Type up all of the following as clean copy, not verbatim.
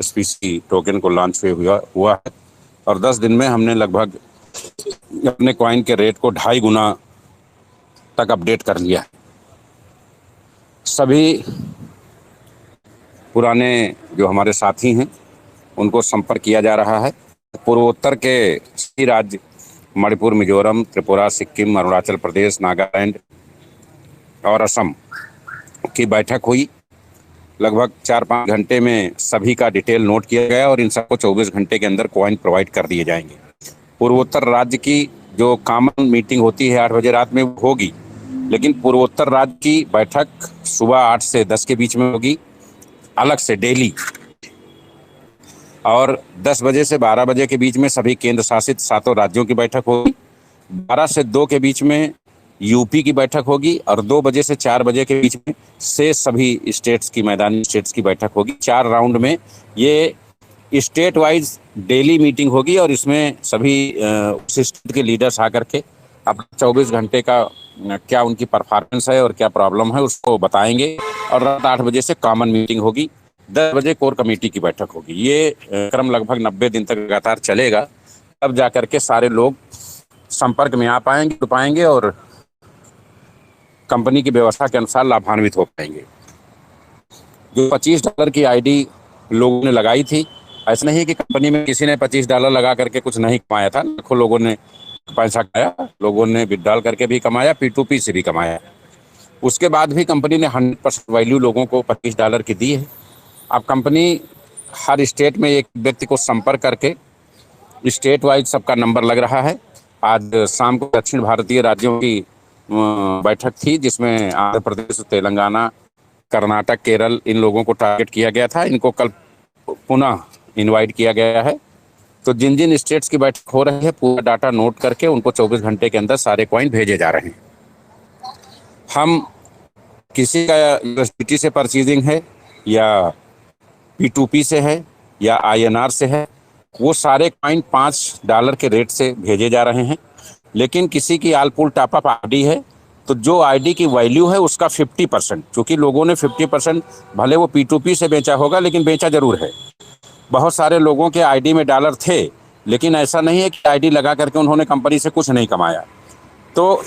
SPC token को launch हुआ है और 10 दिन में हमने लगभग अपने कॉइन के रेट को 2.5 गुना तक अपडेट कर लिया। सभी पुराने जो हमारे साथी हैं उनको संपर्क किया जा रहा है। पूर्वोत्तर के सभी राज्य मणिपुर, मिजोरम, त्रिपुरा, सिक्किम, अरुणाचल प्रदेश, नागालैंड और असम की बैठक हुई। लगभग 4-5 घंटे में सभी का डिटेल नोट किया गया और इन सबको 24 घंटे के अंदर कॉइन प्रोवाइड कर दिए जाएंगे। पूर्वोत्तर राज्य की जो कॉमन मीटिंग होती है 8 बजे रात में होगी, लेकिन पूर्वोत्तर राज्य की बैठक सुबह 8 से 10 के बीच में होगी अलग से डेली, और 10 बजे से 12 बजे के बीच में सभी केंद्र शासित 7 राज्यों की बैठक होगी। 12 से 2 के बीच में यूपी की बैठक होगी और 2 बजे से 4 बजे के बीच में से सभी स्टेट्स की, मैदानी स्टेट्स की बैठक होगी। 4 राउंड में ये स्टेट वाइज डेली मीटिंग होगी और इसमें सभी स्टेट के लीडर्स आकर के अपना 24 घंटे का क्या उनकी परफॉर्मेंस है और क्या प्रॉब्लम है उसको बताएंगे। और रात 8 बजे से कॉमन मीटिंग होगी, 10 बजे कोर कमेटी की बैठक होगी। ये क्रम लगभग 90 दिन तक लगातार चलेगा, तब जाकर के सारे लोग संपर्क में आ पाएंगे और कंपनी की व्यवस्था के अनुसार लाभान्वित हो पाएंगे। जो $25 की आईडी लोगों ने लगाई थी, ऐसा नहीं कि कंपनी में किसी ने $25 लगा करके कुछ नहीं कमाया था। लाखों लोगों ने पैसा कमाया, लोगों ने विड्रॉल करके भी कमाया, P2P से भी कमाया। उसके बाद भी कंपनी ने 100% वैल्यू लोगों को $25 की दी है। अब कंपनी हर स्टेट में एक व्यक्ति को संपर्क करके स्टेट वाइज सबका नंबर लग रहा है। आज शाम को दक्षिण भारतीय राज्यों की बैठक थी जिसमें आंध्र प्रदेश, तेलंगाना, कर्नाटक, केरल, इन लोगों को टारगेट किया गया था। इनको कल पुनः इनवाइट किया गया है। तो जिन जिन स्टेट्स की बैठक हो रही है पूरा डाटा नोट करके उनको 24 घंटे के अंदर सारे कॉइन भेजे जा रहे हैं। हम किसी का यूनिवर्सिटी से परचेजिंग है या P2P से है या INR से है, वो सारे कॉइन $5 के रेट से भेजे जा रहे हैं। लेकिन किसी की आल पुल टॉपअप आईडी है तो जो आईडी की वैल्यू है उसका 50%, क्योंकि लोगों ने 50% भले वो P2P से बेचा होगा लेकिन बेचा जरूर है। बहुत सारे लोगों के आईडी में डॉलर थे, लेकिन ऐसा नहीं है कि आईडी लगा करके उन्होंने कंपनी से कुछ नहीं कमाया। तो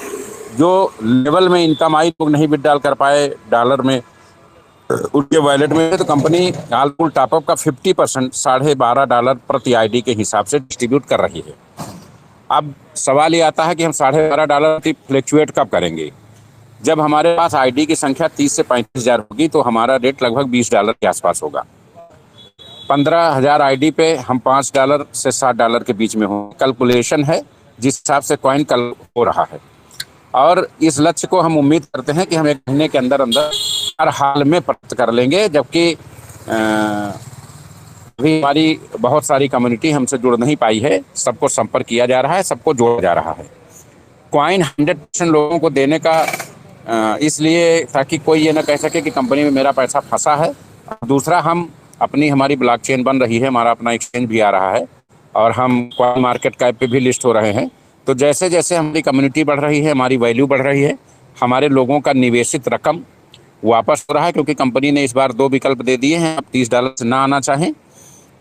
जो लेवल में इनकम आई लोग नहीं विड्रॉल कर पाए डॉलर में उनके वॉलेट में, तो कंपनी आल पुल टॉपअप का 50% $12.5 प्रति आईडी के हिसाब से डिस्ट्रीब्यूट कर रही है। अब सवाल ये आता है कि हम $12.5 फ्लैक्चुएट कब करेंगे? जब हमारे पास आईडी की संख्या 30 से 35 हज़ार होगी तो हमारा रेट लगभग $20 के आसपास होगा। 15,000 आईडी पे हम $5 से $7 के बीच में हो। कैलकुलेशन है जिस हिसाब से कॉइन कल हो रहा है, और इस लक्ष्य को हम उम्मीद करते हैं कि हम 1 महीने के अंदर हर हाल में प्राप्त कर लेंगे। जबकि अभी हमारी बहुत सारी कम्युनिटी हमसे जुड़ नहीं पाई है, सबको संपर्क किया जा रहा है, सबको जोड़ा जा रहा है। कॉइन 100% लोगों को देने का इसलिए ताकि कोई ये ना कह सके कि कंपनी में मेरा पैसा फंसा है। दूसरा, हमारी ब्लॉकचेन बन रही है, हमारा अपना एक्सचेंज भी आ रहा है और हम कॉइन मार्केट कैप पे भी लिस्ट हो रहे हैं। तो जैसे जैसे हमारी कम्युनिटी बढ़ रही है, हमारी वैल्यू बढ़ रही है, हमारे लोगों का निवेशित रकम वापस हो रहा है। क्योंकि कंपनी ने इस बार 2 विकल्प दे दिए हैं। आप $30 से ना आना चाहें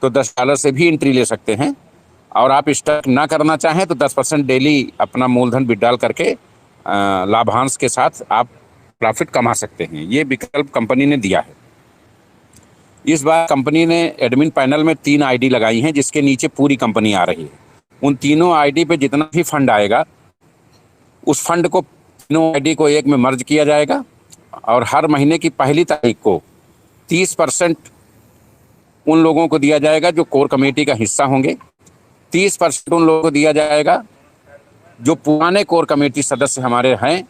तो $10 से भी एंट्री ले सकते हैं, और आप स्टॉक ना करना चाहें तो 10% डेली अपना मूलधन विड्रॉल करके लाभांश के साथ आप प्रॉफिट कमा सकते हैं। ये विकल्प कंपनी ने दिया है। इस बार कंपनी ने एडमिन पैनल में 3 आईडी लगाई हैं जिसके नीचे पूरी कंपनी आ रही है। उन तीनों आईडी पे जितना भी फंड आएगा उस फंड को तीनों आईडी को एक में मर्ज किया जाएगा, और हर महीने की पहली तारीख को 30% उन लोगों को दिया जाएगा जो कोर कमेटी का हिस्सा होंगे, 30% उन लोगों को दिया जाएगा जो पुराने कोर कमेटी सदस्य हमारे हैं,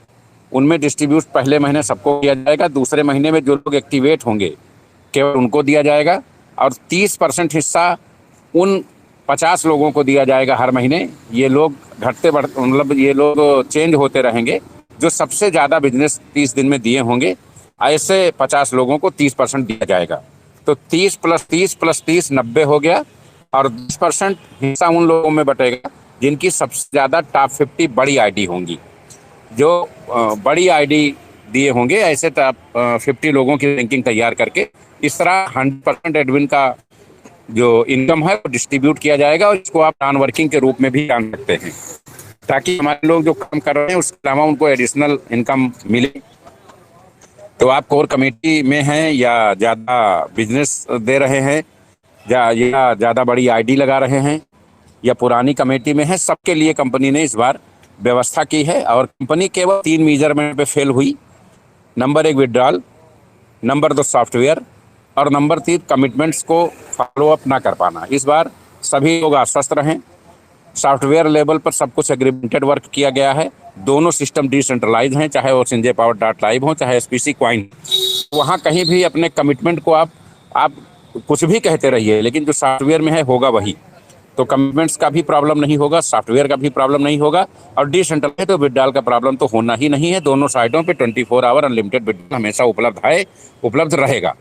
उनमें डिस्ट्रीब्यूट पहले महीने सबको दिया जाएगा। दूसरे महीने में जो लोग एक्टिवेट होंगे केवल उनको दिया जाएगा, और 30% हिस्सा उन 50 लोगों को दिया जाएगा हर महीने। ये लोग मतलब ये लोग चेंज होते रहेंगे। जो सबसे ज़्यादा बिजनेस 30 दिन में दिए होंगे, ऐसे 50 लोगों को 30% दिया जाएगा। तो 30 + 30 + 30 90 हो गया, और 10% हिस्सा उन लोगों में बटेगा जिनकी सबसे ज़्यादा टॉप 50 बड़ी आईडी होंगी। जो बड़ी आईडी दिए होंगे ऐसे टॉप 50 लोगों की रैंकिंग तैयार करके, इस तरह 100% एडमिन का जो इनकम है वो डिस्ट्रीब्यूट किया जाएगा, और इसको आप नॉन वर्किंग के रूप में भी जान सकते हैं, ताकि हमारे लोग जो काम कर रहे हैं उसके अलावा उनको एडिशनल इनकम मिले। तो आप कोर कमेटी में हैं या ज़्यादा बिजनेस दे रहे हैं, या ज़्यादा बड़ी आईडी लगा रहे हैं, या पुरानी कमेटी में है, सबके लिए कंपनी ने इस बार व्यवस्था की है। और कंपनी केवल 3 मेजरमेंट पे फेल हुई। नंबर 1 विड्रॉल, नंबर 2 सॉफ्टवेयर, और नंबर 3 कमिटमेंट्स को फॉलो अप ना कर पाना। इस बार सभी लोग आश्वस्त रहें। सॉफ्टवेयर लेवल पर सब कुछ एग्रीमेंटेड वर्क किया गया है। दोनों सिस्टम डिसेंट्रलाइज हैं, चाहे वो संजय पावर डॉट लाइव हो, चाहे एसपीसी क्वाइन। वहाँ कहीं भी अपने कमिटमेंट को आप कुछ भी कहते रहिए, लेकिन जो सॉफ्टवेयर में है होगा वही। तो कमिटमेंट्स का भी प्रॉब्लम नहीं होगा, सॉफ्टवेयर का भी प्रॉब्लम नहीं होगा, और डिसेंट्रलाइज तो विड्रॉल का प्रॉब्लम तो होना ही नहीं है। दोनों साइटों पे 24 आवर अनलिमिटेड विड्रॉल हमेशा उपलब्ध रहेगा।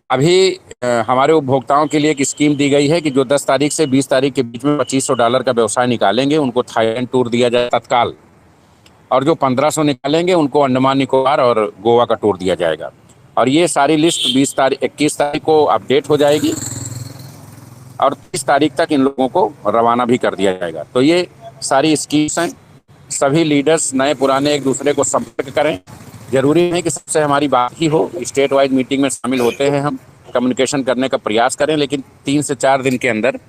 अभी हमारे उपभोक्ताओं के लिए एक स्कीम दी गई है कि जो 10 तारीख से 20 तारीख के बीच में $2500 का व्यवसाय निकालेंगे उनको थाईलैंड टूर दिया जाए तत्काल, और जो 1500 निकालेंगे उनको अंडमान निकोबार और गोवा का टूर दिया जाएगा। और ये सारी लिस्ट 21 तारीख को अपडेट हो जाएगी, और 30 तारीख तक इन लोगों को रवाना भी कर दिया जाएगा। तो ये सारी स्कीम्स हैं। सभी लीडर्स नए पुराने एक दूसरे को संपर्क करें। जरूरी नहीं कि सबसे हमारी बात ही हो, स्टेट वाइज मीटिंग में शामिल होते हैं, हम कम्युनिकेशन करने का प्रयास करें, लेकिन 3 से 4 दिन के अंदर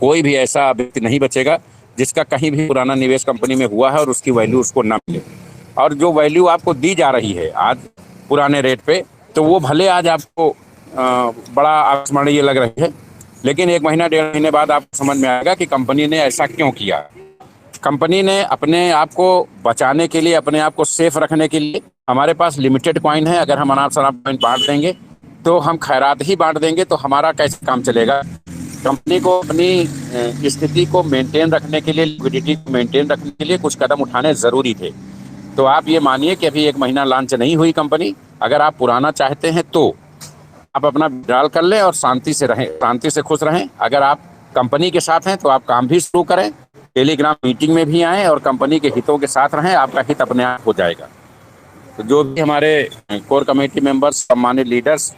कोई भी ऐसा व्यक्ति नहीं बचेगा जिसका कहीं भी पुराना निवेश कंपनी में हुआ है और उसकी वैल्यू उसको ना मिले। और जो वैल्यू आपको दी जा रही है आज पुराने रेट पे, तो वो भले आज आपको बड़ा अविस्मरणीय लग रही है, लेकिन 1 महीना 1.5 महीने बाद आपको समझ में आएगा कि कंपनी ने ऐसा क्यों किया। कंपनी ने अपने आप को बचाने के लिए, अपने आप को सेफ रखने के लिए, हमारे पास लिमिटेड कॉइन है। अगर हम अनाप शनाप कॉइन बांट देंगे तो हम खैरात ही बांट देंगे, तो हमारा कैसे काम चलेगा। कंपनी को अपनी स्थिति को मेंटेन रखने के लिए, लिक्विडिटी को मेंटेन रखने के लिए कुछ कदम उठाने ज़रूरी थे। तो आप ये मानिए कि अभी 1 महीना लॉन्च नहीं हुई कंपनी। अगर आप पुराना चाहते हैं तो आप अपना विड्रॉल कर लें और शांति से रहें, शांति से खुश रहें। अगर आप कंपनी के साथ हैं तो आप काम भी शुरू करें, टेलीग्राम मीटिंग में भी आएँ और कंपनी के हितों के साथ रहें, आपका हित अपने आप हो जाएगा। तो जो भी हमारे कोर कमेटी मेंबर्स, सम्मानित लीडर्स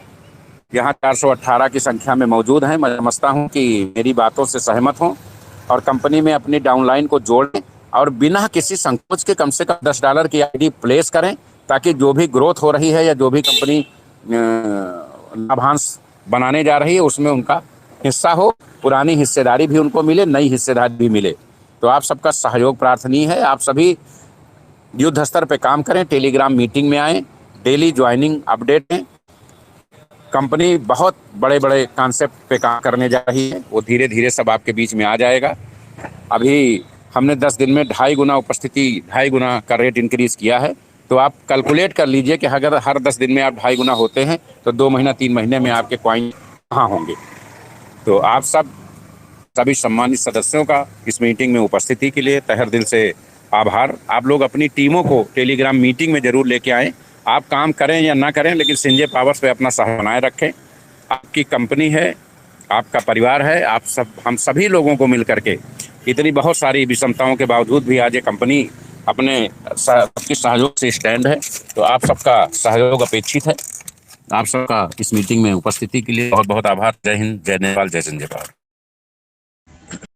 यहाँ 418 की संख्या में मौजूद हैं, मैं समझता हूँ कि मेरी बातों से सहमत हों और कंपनी में अपनी डाउनलाइन को जोड़ें, और बिना किसी संकोच के कम से कम $10 की आईडी प्लेस करें, ताकि जो भी ग्रोथ हो रही है या जो भी कंपनी लाभांश बनाने जा रही है उसमें उनका हिस्सा हो, पुरानी हिस्सेदारी भी उनको मिले, नई हिस्सेदारी भी मिले। तो आप सबका सहयोग प्रार्थनीय है। आप सभी युद्ध स्तर पे काम करें, टेलीग्राम मीटिंग में आएँ, डेली ज्वाइनिंग अपडेट दें। कंपनी बहुत बड़े बड़े कॉन्सेप्ट पे काम करने जा रही है, वो धीरे धीरे सब आपके बीच में आ जाएगा। अभी हमने 10 दिन में 2.5 गुना उपस्थिति, 2.5 गुना का रेट इंक्रीज किया है। तो आप कैलकुलेट कर लीजिए कि अगर हर 10 दिन में आप 2.5 गुना होते हैं तो 2 महीना 3 महीने में आपके कॉइन कहाँ होंगे। तो आप सभी सम्मानित सदस्यों का इस मीटिंग में उपस्थिति के लिए तहे दिल से आभार। आप लोग अपनी टीमों को टेलीग्राम मीटिंग में जरूर लेके आएँ। आप काम करें या ना करें, लेकिन संजय पावर्स पे अपना साथ बनाए रखें। आपकी कंपनी है, आपका परिवार है, हम सभी लोगों को मिल करके इतनी बहुत सारी विषमताओं के बावजूद भी आज ये कंपनी अपने सबके सहयोग से स्टैंड है। तो आप सबका सहयोग अपेक्षित है। आप सबका इस मीटिंग में उपस्थिति के लिए बहुत बहुत आभार। जय हिंद, जय नेपाल, जय संजय पावर।